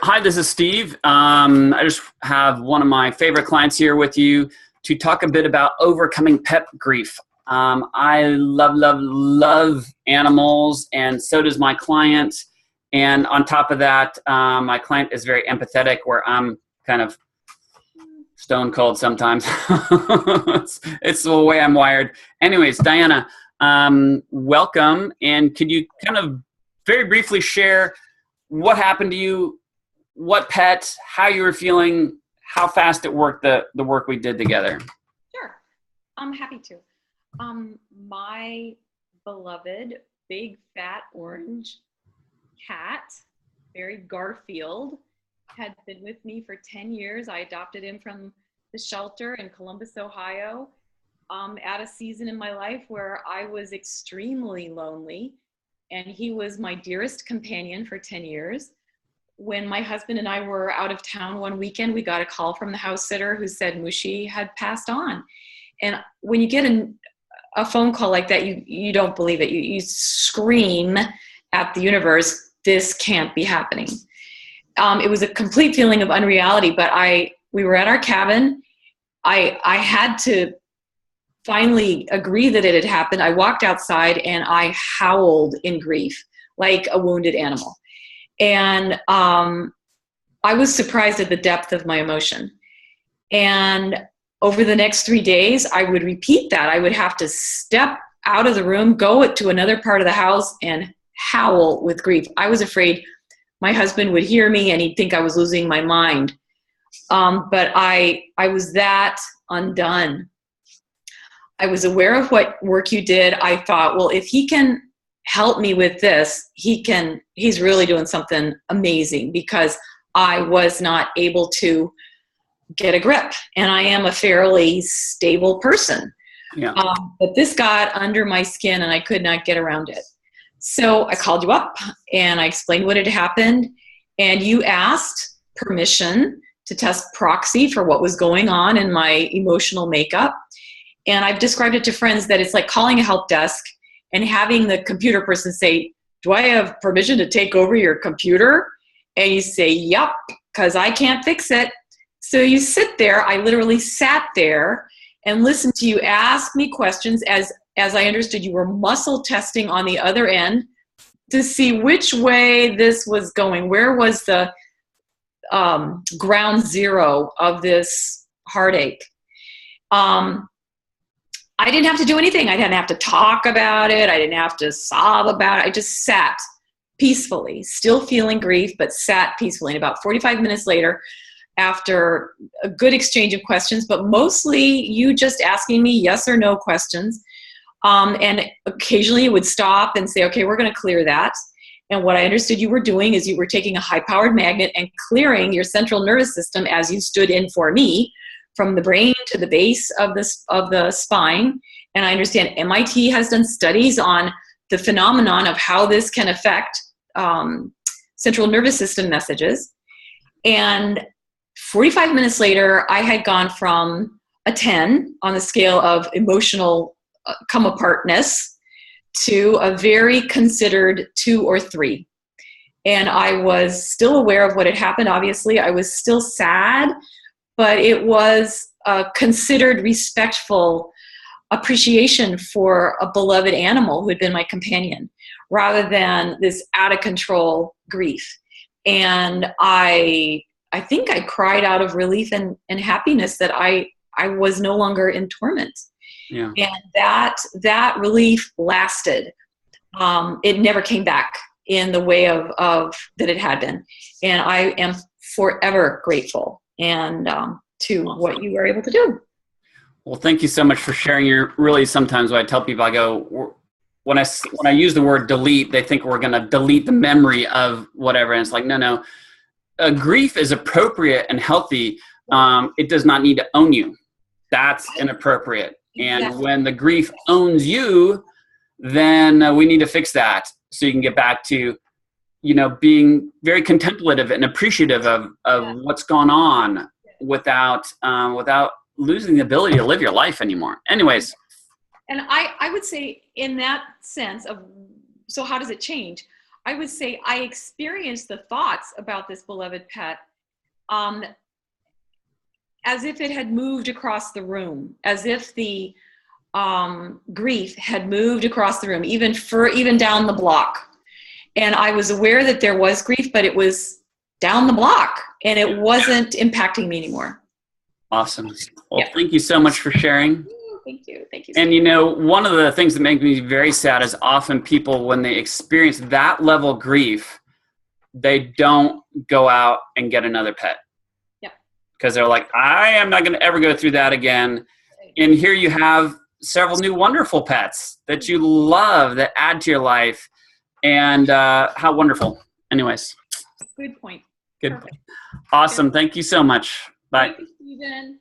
Hi, this is Steve. I just have one of my favorite clients here with you to talk a bit about overcoming pet grief. I love animals, and so does my client. And on top of that, my client is very empathetic, where I'm kind of stone cold sometimes. it's the way I'm wired. Anyways, Diana, welcome. And could you kind of very briefly share what happened to you, what pet, how you were feeling, how fast it worked, the work we did together? Sure. I'm happy to. My beloved big fat orange cat, Barry Garfield, had been with me for 10 years. I adopted him from the shelter in Columbus, Ohio, at a season in my life where I was extremely lonely, and he was my dearest companion for 10 years. When my husband and I were out of town one weekend, we got a call from the house sitter who said Mushi had passed on. And when you get a phone call like that, you don't believe it. You scream at the universe, this can't be happening. It was a complete feeling of unreality, but we were at our cabin. I had to finally agree that it had happened. I walked outside and I howled in grief like a wounded animal. And I was surprised at the depth of my emotion. And over the next 3 days, I would repeat that. I would have to step out of the room, go to another part of the house, and howl with grief. I was afraid my husband would hear me and he'd think I was losing my mind. But I was that undone. I was aware of what work you did. I thought, well, if he can help me with this, he's really doing something amazing, because I was not able to get a grip, and I am a fairly stable person. Yeah. But this got under my skin and I could not get around it. So I called you up and I explained what had happened, and you asked permission to test proxy for what was going on in my emotional makeup. And I've described it to friends that it's like calling a help desk and having the computer person say, do I have permission to take over your computer? And you say, yep, because I can't fix it. So you sit there. I literally sat there and listened to you ask me questions as I understood you were muscle testing on the other end to see which way this was going. Where was the ground zero of this heartache? I didn't have to do anything. I didn't have to talk about it. I didn't have to sob about it. I just sat peacefully, still feeling grief, but sat peacefully. And about 45 minutes later, after a good exchange of questions, but mostly you just asking me yes or no questions, and occasionally you would stop and say, okay, we're going to clear that. And what I understood you were doing is you were taking a high-powered magnet and clearing your central nervous system as you stood in for me, from the brain to the base of the spine. And I understand MIT has done studies on the phenomenon of how this can affect central nervous system messages. And 45 minutes later, I had gone from a 10 on the scale of emotional come apartness to a very considered 2 or 3. And I was still aware of what had happened, obviously. I was still sad, but it was a considered respectful appreciation for a beloved animal who had been my companion, rather than this out of control grief. And I think I cried out of relief and happiness that I was no longer in torment. Yeah. And that relief lasted. It never came back in the way of that it had been. And I am forever grateful and to what you were able to do. Well, thank you so much for sharing really sometimes when I tell people, I go, when I use the word delete, they think we're going to delete the memory of whatever. And it's like, no. Grief is appropriate and healthy. It does not need to own you. That's inappropriate. And Exactly. when the grief owns you, then we need to fix that so you can get back to, being very contemplative and appreciative of what's gone on without losing the ability to live your life anymore. Anyways. And I would say in that sense of, so how does it change? I would say I experienced the thoughts about this beloved pet as if it had moved across the room, as if the grief had moved across the room, even down the block. And I was aware that there was grief, but it was down the block and it wasn't impacting me anymore. Awesome. Well, thank you so much for sharing. Thank you. Thank you. And you know, one of the things that make me very sad is often people, when they experience that level of grief, they don't go out and get another pet. Yep. Because they're like, I am not going to ever go through that again. And here you have several new wonderful pets that you love that add to your life. And how wonderful. Anyways. Good point. Good. Perfect. Awesome. Thank you so much. Bye. Thank you, Stephen.